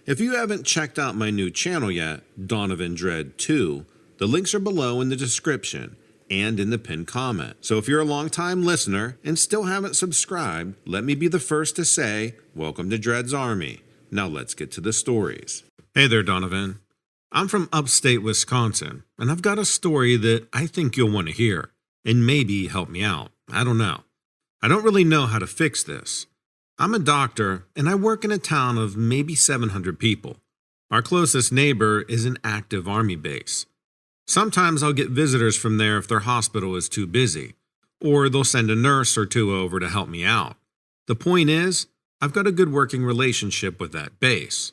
If you haven't checked out my new channel yet, Donovan Dread 2, the links are below in the description and in the pinned comment. So if you're a long-time listener and still haven't subscribed, let me be the first to say, welcome to Dread's Army. Now let's get to the stories. Hey there, Donovan. I'm from upstate Wisconsin, and I've got a story that I think you'll want to hear, and maybe help me out. I don't know. I don't really know how to fix this. I'm a doctor, and I work in a town of maybe 700 people. Our closest neighbor is an active army base. Sometimes I'll get visitors from there if their hospital is too busy, or they'll send a nurse or two over to help me out. The point is, I've got a good working relationship with that base.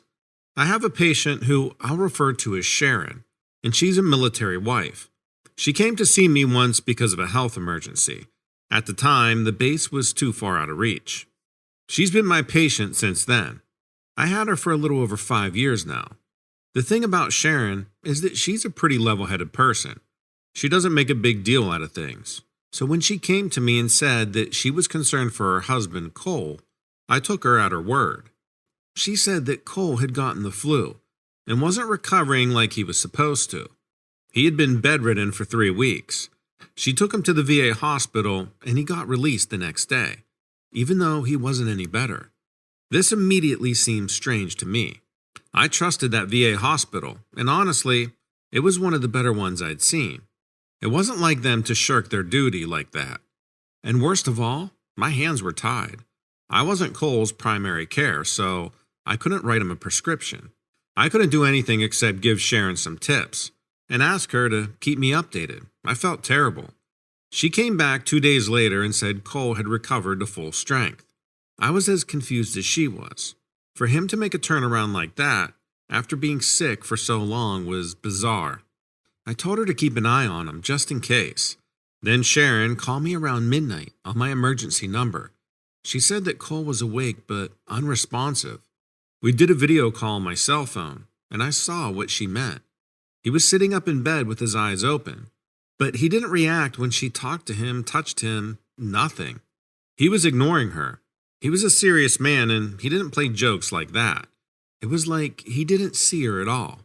I have a patient who I'll refer to as Sharon, and she's a military wife. She came to see me once because of a health emergency. At the time, the base was too far out of reach. She's been my patient since then. I had her for a little over 5 years now. The thing about Sharon is that she's a pretty level-headed person. She doesn't make a big deal out of things. So when she came to me and said that she was concerned for her husband, Cole, I took her at her word. She said that Cole had gotten the flu and wasn't recovering like he was supposed to. He had been bedridden for 3 weeks. She took him to the VA hospital and he got released the next day, even though he wasn't any better. This immediately seemed strange to me. I trusted that VA hospital, and honestly, it was one of the better ones I'd seen. It wasn't like them to shirk their duty like that. And worst of all, my hands were tied. I wasn't Cole's primary care, so I couldn't write him a prescription. I couldn't do anything except give Sharon some tips and ask her to keep me updated. I felt terrible. She came back 2 days later and said Cole had recovered to full strength. I was as confused as she was. For him to make a turnaround like that, after being sick for so long, was bizarre. I told her to keep an eye on him just in case. Then Sharon called me around midnight on my emergency number. She said that Cole was awake but unresponsive. We did a video call on my cell phone, and I saw what she meant. He was sitting up in bed with his eyes open, but he didn't react when she talked to him, touched him, nothing. He was ignoring her. He was a serious man, and he didn't play jokes like that. It was like he didn't see her at all.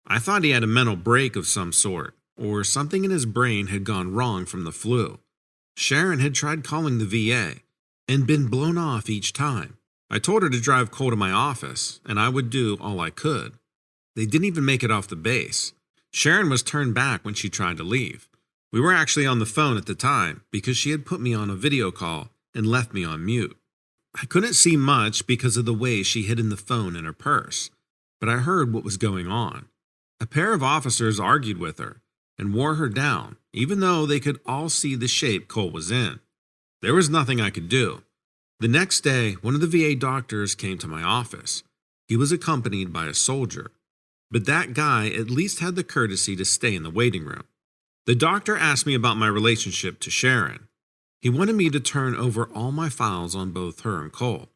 I thought he had a mental break of some sort, or something in his brain had gone wrong from the flu. Sharon had tried calling the VA, and been blown off each time. I told her to drive Cole to my office, and I would do all I could. They didn't even make it off the base. Sharon was turned back when she tried to leave. We were actually on the phone at the time because she had put me on a video call and left me on mute. I couldn't see much because of the way she hid the phone in her purse, but I heard what was going on. A pair of officers argued with her and wore her down, even though they could all see the shape Cole was in. There was nothing I could do. The next day, one of the VA doctors came to my office. He was accompanied by a soldier, but that guy at least had the courtesy to stay in the waiting room. The doctor asked me about my relationship to Sharon. He wanted me to turn over all my files on both her and Cole.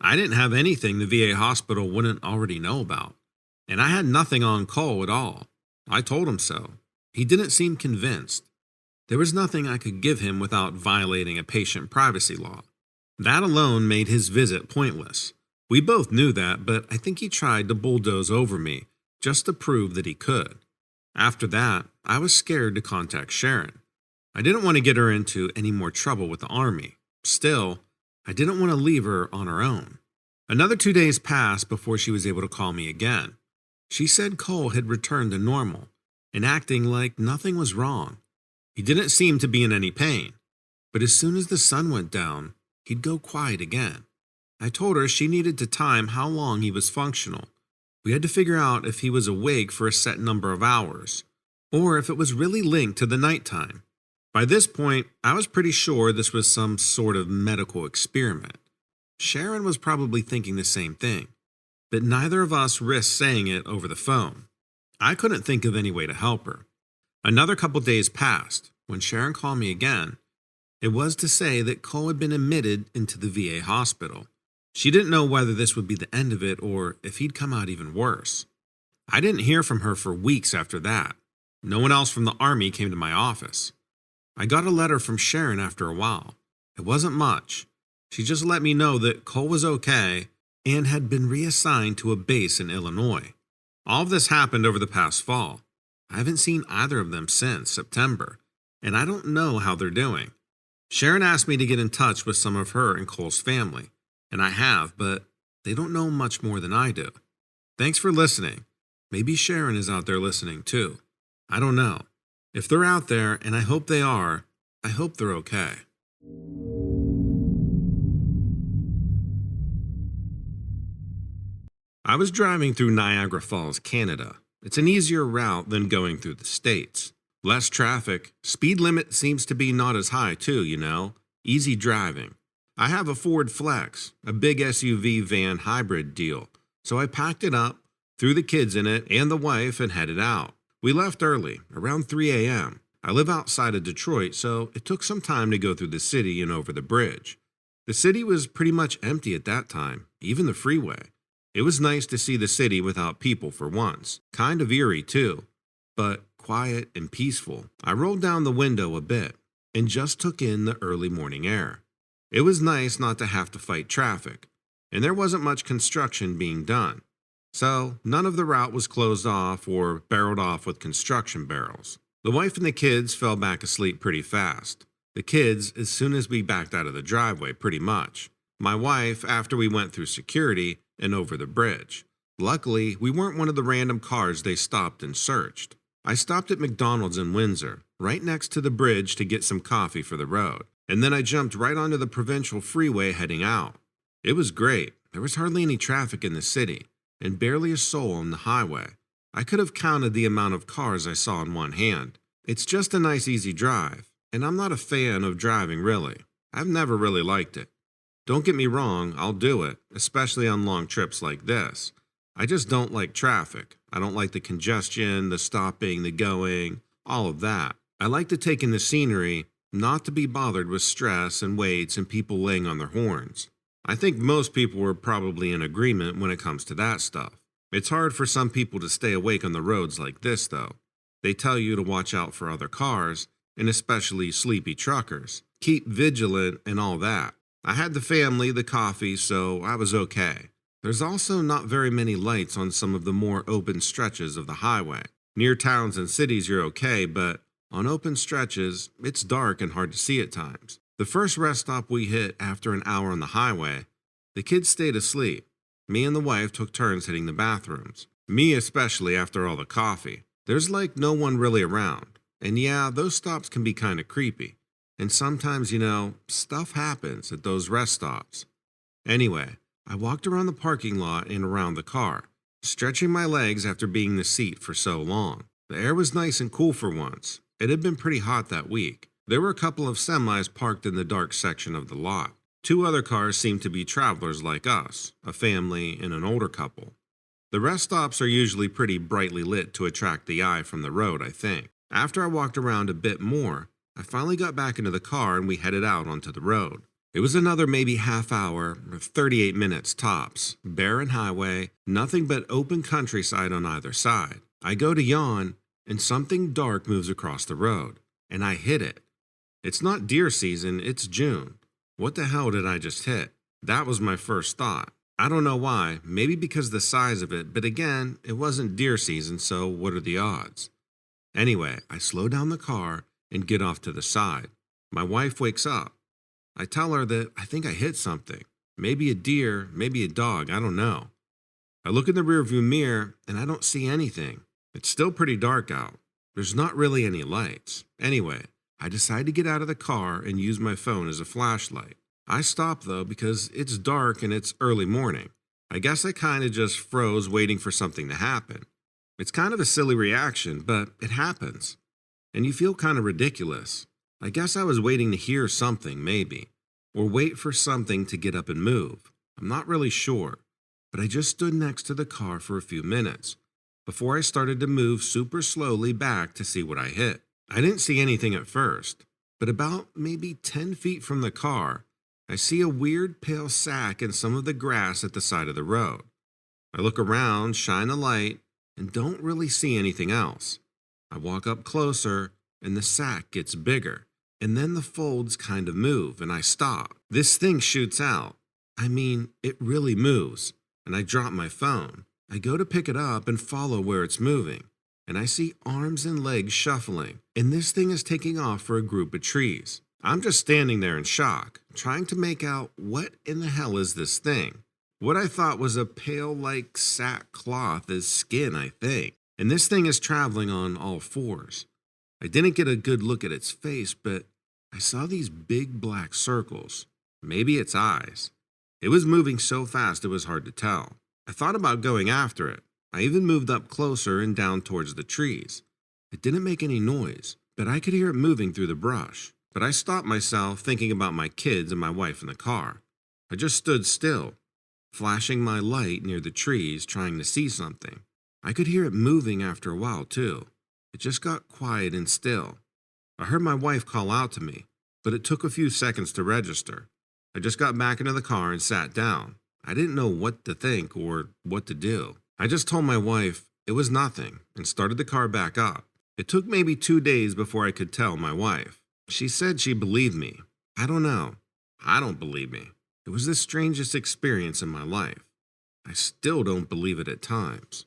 I didn't have anything the VA hospital wouldn't already know about, and I had nothing on Cole at all. I told him so. He didn't seem convinced. There was nothing I could give him without violating a patient privacy law. That alone made his visit pointless. We both knew that, but I think he tried to bulldoze over me just to prove that he could. After that, I was scared to contact Sharon. I didn't want to get her into any more trouble with the Army. Still, I didn't want to leave her on her own. Another 2 days passed before she was able to call me again. She said Cole had returned to normal and acting like nothing was wrong. He didn't seem to be in any pain, but as soon as the sun went down, he'd go quiet again. I told her she needed to time how long he was functional. We had to figure out if he was awake for a set number of hours, or if it was really linked to the nighttime. By this point, I was pretty sure this was some sort of medical experiment. Sharon was probably thinking the same thing, but neither of us risked saying it over the phone. I couldn't think of any way to help her. Another couple days passed. When Sharon called me again, it was to say that Cole had been admitted into the VA hospital. She didn't know whether this would be the end of it or if he'd come out even worse. I didn't hear from her for weeks after that. No one else from the Army came to my office. I got a letter from Sharon after a while. It wasn't much. She just let me know that Cole was okay and had been reassigned to a base in Illinois. All of this happened over the past fall. I haven't seen either of them since September, and I don't know how they're doing. Sharon asked me to get in touch with some of her and Cole's family, and I have, but they don't know much more than I do. Thanks for listening. Maybe Sharon is out there listening too. I don't know. If they're out there, and I hope they are, I hope they're okay. I was driving through Niagara Falls, Canada. It's an easier route than going through the States. Less traffic, speed limit seems to be not as high too, Easy driving. I have a Ford Flex, a big SUV van hybrid deal, so I packed it up, threw the kids in it and the wife and headed out. We left early, around 3 a.m. I live outside of Detroit, so it took some time to go through the city and over the bridge. The city was pretty much empty at that time, even the freeway. It was nice to see the city without people for once. Kind of eerie too, but quiet and peaceful. I rolled down the window a bit and just took in the early morning air. It was nice not to have to fight traffic, and there wasn't much construction being done. So none of the route was closed off or barreled off with construction barrels. The wife and the kids fell back asleep pretty fast. The kids as soon as we backed out of the driveway, pretty much. My wife after we went through security and over the bridge. Luckily, we weren't one of the random cars they stopped and searched. I stopped at McDonald's in Windsor, right next to the bridge to get some coffee for the road, and then I jumped right onto the provincial freeway heading out. It was great. There was hardly any traffic in the city, and barely a soul on the highway. I could have counted the amount of cars I saw in one hand. It's just a nice easy drive, and I'm not a fan of driving really. I've never really liked it. Don't get me wrong, I'll do it, especially on long trips like this. I just don't like traffic. I don't like the congestion, the stopping, the going, all of that. I like to take in the scenery, not to be bothered with stress and waits and people laying on their horns. I think most people are probably in agreement when it comes to that stuff. It's hard for some people to stay awake on the roads like this, though. They tell you to watch out for other cars, and especially sleepy truckers. Keep vigilant and all that. I had the family, the coffee, so I was okay. There's also not very many lights on some of the more open stretches of the highway. Near towns and cities you're okay, but on open stretches, it's dark and hard to see at times. The first rest stop we hit after an hour on the highway, the kids stayed asleep. Me and the wife took turns hitting the bathrooms. Me especially after all the coffee. There's like no one really around. And yeah, those stops can be kind of creepy. And sometimes, stuff happens at those rest stops. Anyway, I walked around the parking lot and around the car, stretching my legs after being in the seat for so long. The air was nice and cool for once. It had been pretty hot that week. There were a couple of semis parked in the dark section of the lot. 2 other cars seemed to be travelers like us, a family and an older couple. The rest stops are usually pretty brightly lit to attract the eye from the road, I think. After I walked around a bit more, I finally got back into the car and we headed out onto the road. It was another maybe half hour, or 38 minutes tops, barren highway, nothing but open countryside on either side. I go to yawn, and something dark moves across the road, and I hit it. It's not deer season, it's June. What the hell did I just hit? That was my first thought. I don't know why, maybe because of the size of it, but again, it wasn't deer season, so what are the odds? Anyway, I slow down the car and get off to the side. My wife wakes up. I tell her that I think I hit something. Maybe a deer, maybe a dog, I don't know. I look in the rearview mirror and I don't see anything. It's still pretty dark out. There's not really any lights. Anyway, I decide to get out of the car and use my phone as a flashlight. I stop though because it's dark and it's early morning. I guess I kind of just froze waiting for something to happen. It's kind of a silly reaction, but it happens. And you feel kind of ridiculous. I guess I was waiting to hear something, maybe, or wait for something to get up and move. I'm not really sure, but I just stood next to the car for a few minutes before I started to move super slowly back to see what I hit. I didn't see anything at first, but about maybe 10 feet from the car, I see a weird pale sack in some of the grass at the side of the road. I look around, shine a light, and don't really see anything else. I walk up closer, and the sack gets bigger. And then the folds kind of move, and I stop. This thing shoots out. I mean, it really moves. and I drop my phone. I go to pick it up and follow where it's moving, and I see arms and legs shuffling, and this thing is taking off for a group of trees. I'm just standing there in shock, trying to make out what in the hell is this thing. What I thought was a pale like sackcloth is skin, I think, and this thing is traveling on all fours. I didn't get a good look at its face, but I saw these big black circles. Maybe its eyes. It was moving so fast it was hard to tell. I thought about going after it. I even moved up closer and down towards the trees. It didn't make any noise, but I could hear it moving through the brush. But I stopped myself thinking about my kids and my wife in the car. I just stood still, flashing my light near the trees, trying to see something. I could hear it moving after a while, too. It just got quiet and still. I heard my wife call out to me, but it took a few seconds to register. I just got back into the car and sat down. I didn't know what to think or what to do. I just told my wife it was nothing and started the car back up. It took maybe 2 days before I could tell my wife. She said she believed me. I don't know. I don't believe me. It was the strangest experience in my life. I still don't believe it at times.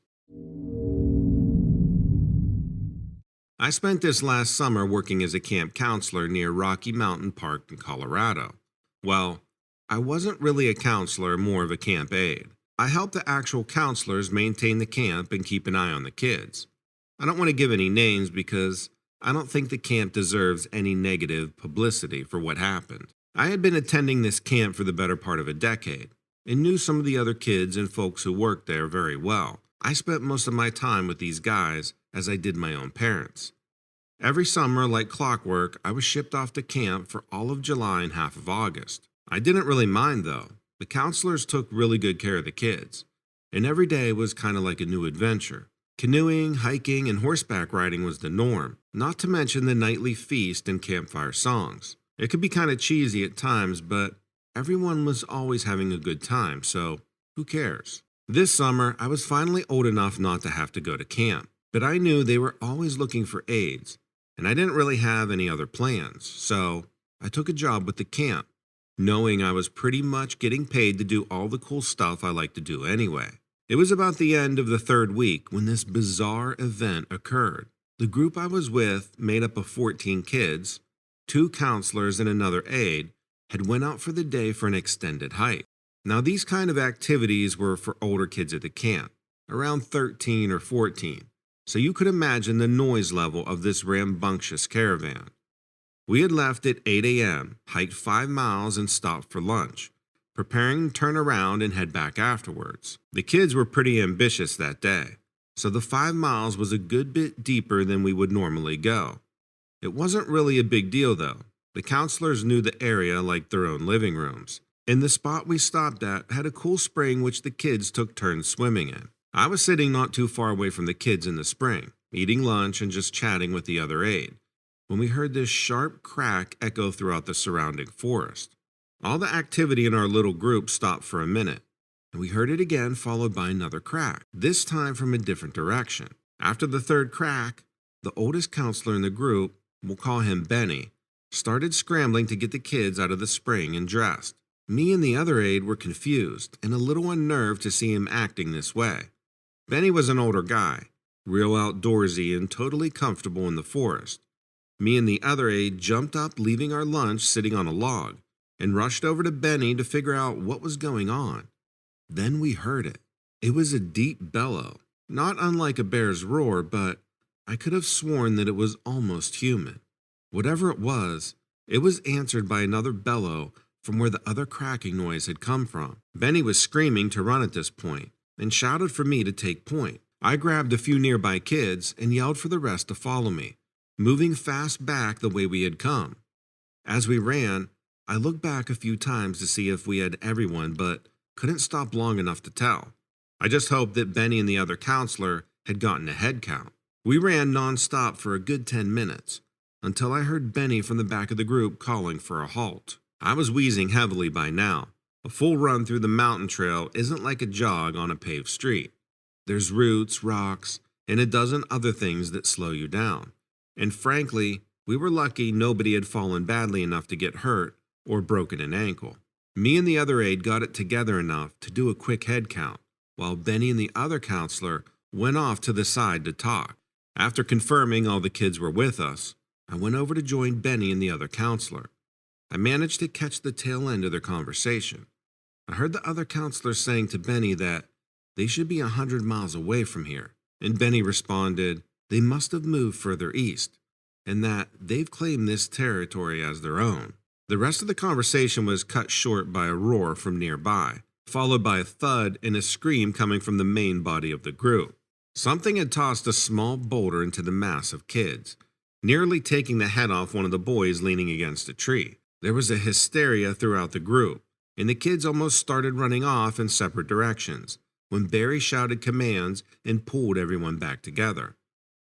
I spent this last summer working as a camp counselor near Rocky Mountain Park in Colorado. Well, I wasn't really a counselor, more of a camp aide. I helped the actual counselors maintain the camp and keep an eye on the kids. I don't want to give any names because I don't think the camp deserves any negative publicity for what happened. I had been attending this camp for the better part of a decade and knew some of the other kids and folks who worked there very well. I spent most of my time with these guys as I did my own parents. Every summer, like clockwork, I was shipped off to camp for all of July and half of August. I didn't really mind though. The counselors took really good care of the kids, and every day was kind of like a new adventure. Canoeing, hiking, and horseback riding was the norm, not to mention the nightly feast and campfire songs. It could be kind of cheesy at times, but everyone was always having a good time, so who cares? This summer, I was finally old enough not to have to go to camp, but I knew they were always looking for aides, and I didn't really have any other plans, so I took a job with the camp, knowing I was pretty much getting paid to do all the cool stuff I like to do anyway. It was about the end of the third week when this bizarre event occurred. The group I was with, made up of 14 kids, 2 counselors and another aide, had went out for the day for an extended hike. Now these kind of activities were for older kids at the camp, around 13 or 14, so you could imagine the noise level of this rambunctious caravan. We had left at 8 a.m., hiked 5 miles and stopped for lunch, preparing to turn around and head back afterwards. The kids were pretty ambitious that day, so the 5 miles was a good bit deeper than we would normally go. It wasn't really a big deal though. The counselors knew the area like their own living rooms, and the spot we stopped at had a cool spring which the kids took turns swimming in. I was sitting not too far away from the kids in the spring, eating lunch and just chatting with the other aide, when we heard this sharp crack echo throughout the surrounding forest. All the activity in our little group stopped for a minute, and we heard it again followed by another crack, this time from a different direction. After the third crack, the oldest counselor in the group, we'll call him Benny, started scrambling to get the kids out of the spring and dressed. Me and the other aide were confused and a little unnerved to see him acting this way. Benny was an older guy, real outdoorsy and totally comfortable in the forest. Me and the other aide jumped up, leaving our lunch sitting on a log, and rushed over to Benny to figure out what was going on. Then we heard it. It was a deep bellow, not unlike a bear's roar, but I could have sworn that it was almost human. Whatever it was answered by another bellow from where the other cracking noise had come from. Benny was screaming to run at this point and shouted for me to take point. I grabbed a few nearby kids and yelled for the rest to follow me, moving fast back the way we had come. As we ran, I looked back a few times to see if we had everyone, but couldn't stop long enough to tell. I just hoped that Benny and the other counselor had gotten a head count. We ran nonstop for a good 10 minutes, until I heard Benny from the back of the group calling for a halt. I was wheezing heavily by now. A full run through the mountain trail isn't like a jog on a paved street. There's roots, rocks, and a dozen other things that slow you down. And frankly, we were lucky nobody had fallen badly enough to get hurt or broken an ankle. Me and the other aide got it together enough to do a quick head count, while Benny and the other counselor went off to the side to talk. After confirming all the kids were with us, I went over to join Benny and the other counselor. I managed to catch the tail end of their conversation. I heard the other counselor saying to Benny that they should be 100 miles away from here, and Benny responded they must have moved further east, and that they've claimed this territory as their own. The rest of the conversation was cut short by a roar from nearby, followed by a thud and a scream coming from the main body of the group. Something had tossed a small boulder into the mass of kids, nearly taking the head off one of the boys leaning against a tree. There was a hysteria throughout the group, and the kids almost started running off in separate directions when Barry shouted commands and pulled everyone back together.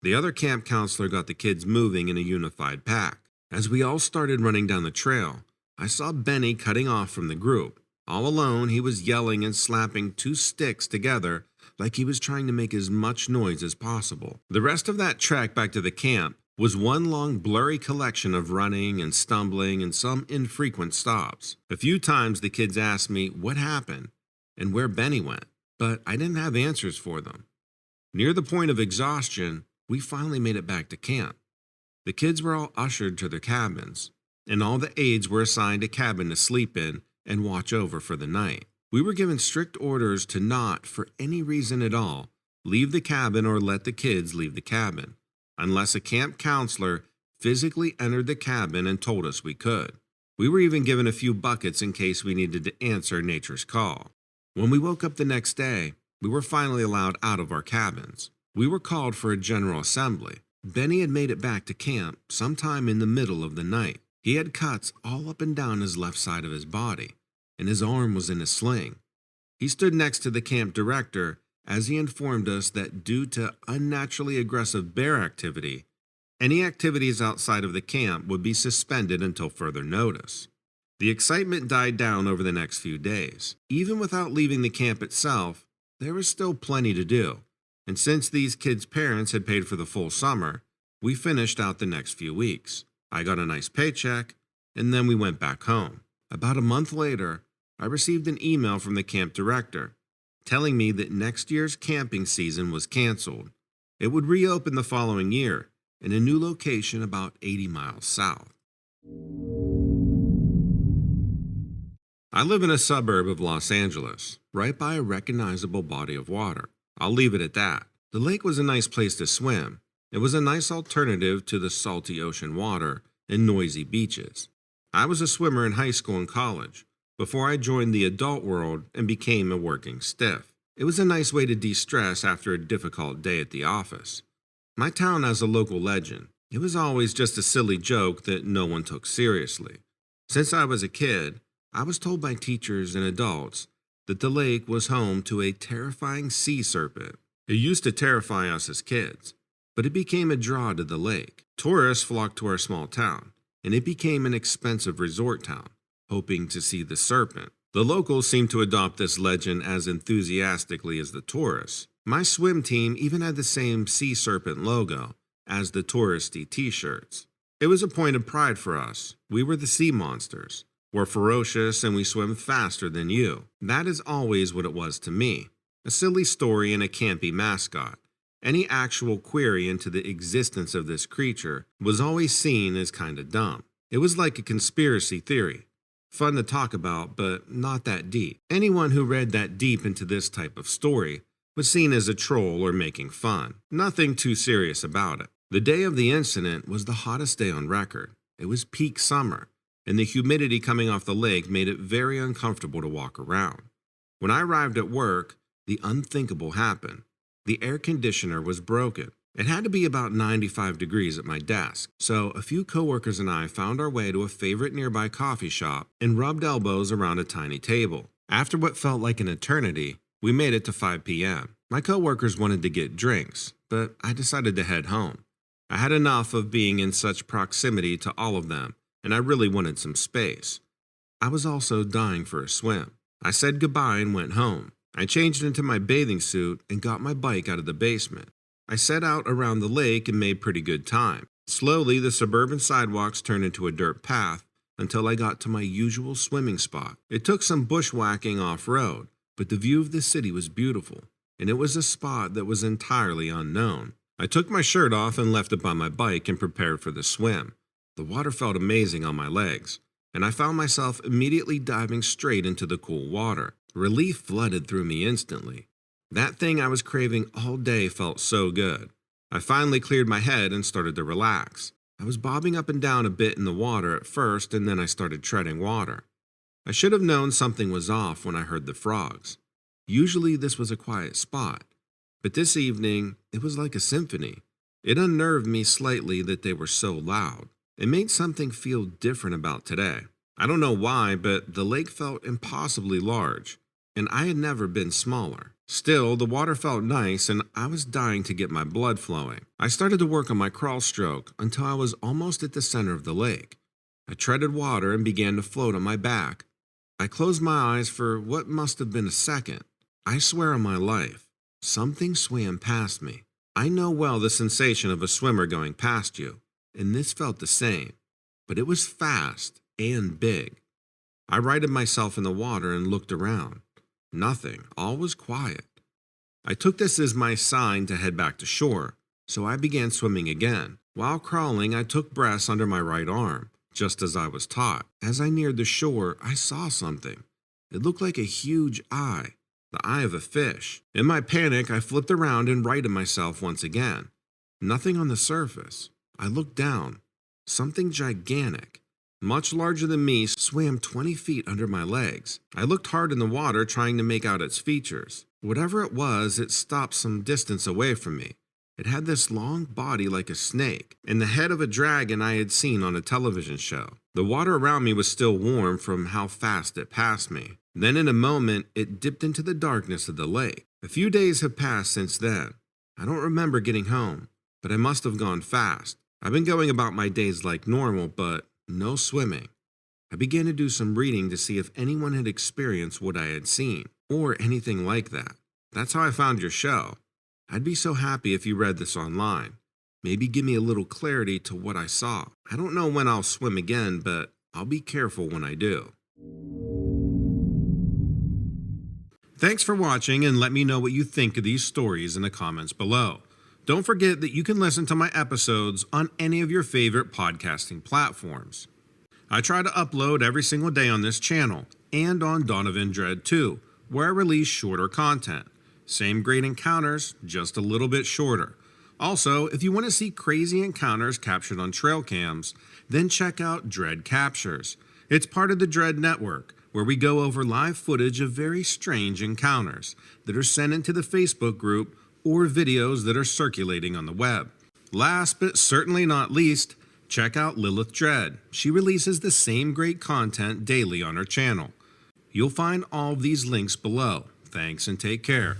The other camp counselor got the kids moving in a unified pack. As we all started running down the trail, I saw Benny cutting off from the group. All alone, he was yelling and slapping two sticks together like he was trying to make as much noise as possible. The rest of that trek back to the camp was one long blurry collection of running and stumbling and some infrequent stops. A few times the kids asked me what happened and where Benny went, but I didn't have answers for them. Near the point of exhaustion, we finally made it back to camp. The kids were all ushered to their cabins, and all the aides were assigned a cabin to sleep in and watch over for the night. We were given strict orders to not, for any reason at all, leave the cabin or let the kids leave the cabin, unless a camp counselor physically entered the cabin and told us we could. We were even given a few buckets in case we needed to answer nature's call. When we woke up the next day, we were finally allowed out of our cabins. We were called for a general assembly. Benny had made it back to camp sometime in the middle of the night. He had cuts all up and down his left side of his body, and his arm was in a sling. He stood next to the camp director as he informed us that due to unnaturally aggressive bear activity, any activities outside of the camp would be suspended until further notice. The excitement died down over the next few days. Even without leaving the camp itself, there was still plenty to do, and since these kids' parents had paid for the full summer, we finished out the next few weeks. I got a nice paycheck, and then we went back home. About a month later, I received an email from the camp director telling me that next year's camping season was canceled. It would reopen the following year in a new location about 80 miles south. I live in a suburb of Los Angeles, right by a recognizable body of water. I'll leave it at that. The lake was a nice place to swim. It was a nice alternative to the salty ocean water and noisy beaches. I was a swimmer in high school and college before I joined the adult world and became a working stiff. It was a nice way to de-stress after a difficult day at the office. My town has a local legend. It was always just a silly joke that no one took seriously. Since I was a kid, I was told by teachers and adults that the lake was home to a terrifying sea serpent. It used to terrify us as kids, but it became a draw to the lake. Tourists flocked to our small town, and it became an expensive resort town, hoping to see the serpent. The locals seemed to adopt this legend as enthusiastically as the tourists. My swim team even had the same sea serpent logo as the touristy t-shirts. It was a point of pride for us. We were the sea monsters. We're ferocious and we swim faster than you. That is always what it was to me. A silly story and a campy mascot. Any actual query into the existence of this creature was always seen as kinda dumb. It was like a conspiracy theory. Fun to talk about, but not that deep. Anyone who read that deep into this type of story was seen as a troll or making fun. Nothing too serious about it. The day of the incident was the hottest day on record. It was peak summer, and the humidity coming off the lake made it very uncomfortable to walk around. When I arrived at work, the unthinkable happened. The air conditioner was broken. It had to be about 95 degrees at my desk, so a few coworkers and I found our way to a favorite nearby coffee shop and rubbed elbows around a tiny table. After what felt like an eternity, we made it to 5 p.m. My coworkers wanted to get drinks, but I decided to head home. I had enough of being in such proximity to all of them, and I really wanted some space. I was also dying for a swim. I said goodbye and went home. I changed into my bathing suit and got my bike out of the basement. I set out around the lake and made pretty good time. Slowly, the suburban sidewalks turned into a dirt path until I got to my usual swimming spot. It took some bushwhacking off-road, but the view of the city was beautiful, and it was a spot that was entirely unknown. I took my shirt off and left it by my bike and prepared for the swim. The water felt amazing on my legs, and I found myself immediately diving straight into the cool water. Relief flooded through me instantly. That thing I was craving all day felt so good. I finally cleared my head and started to relax. I was bobbing up and down a bit in the water at first, and then I started treading water. I should have known something was off when I heard the frogs. Usually this was a quiet spot, but this evening it was like a symphony. It unnerved me slightly that they were so loud. It made something feel different about today. I don't know why, but the lake felt impossibly large, and I had never been smaller. Still, the water felt nice, and I was dying to get my blood flowing. I started to work on my crawl stroke until I was almost at the center of the lake. I treaded water and began to float on my back. I closed my eyes for what must have been a second. I swear on my life, something swam past me. I know well the sensation of a swimmer going past you, and this felt the same, but it was fast and big. I righted myself in the water and looked around. Nothing, all was quiet. I took this as my sign to head back to shore, so I began swimming again. While crawling, I took breaths under my right arm, just as I was taught. As I neared the shore, I saw something. It looked like a huge eye, the eye of a fish. In my panic, I flipped around and righted myself once again. Nothing on the surface. I looked down. Something gigantic, much larger than me, swam 20 feet under my legs. I looked hard in the water, trying to make out its features. Whatever it was, it stopped some distance away from me. It had this long body like a snake, and the head of a dragon I had seen on a television show. The water around me was still warm from how fast it passed me. Then in a moment, it dipped into the darkness of the lake. A few days have passed since then. I don't remember getting home, but I must have gone fast. I've been going about my days like normal, but no swimming. I began to do some reading to see if anyone had experienced what I had seen, or anything like that. That's how I found your show. I'd be so happy if you read this online. Maybe give me a little clarity to what I saw. I don't know when I'll swim again, but I'll be careful when I do. Thanks for watching, and let me know what you think of these stories in the comments below. Don't forget that you can listen to my episodes on any of your favorite podcasting platforms. I try to upload every single day on this channel, and on Donovan Dread 2, where I release shorter content. Same great encounters, just a little bit shorter. Also, if you want to see crazy encounters captured on trail cams, then check out Dread Captures. It's part of the Dread Network, where we go over live footage of very strange encounters that are sent into the Facebook group or videos that are circulating on the web. Last but certainly not least, check out Lilith Dread. She releases the same great content daily on her channel. You'll find all of these links below. Thanks and take care.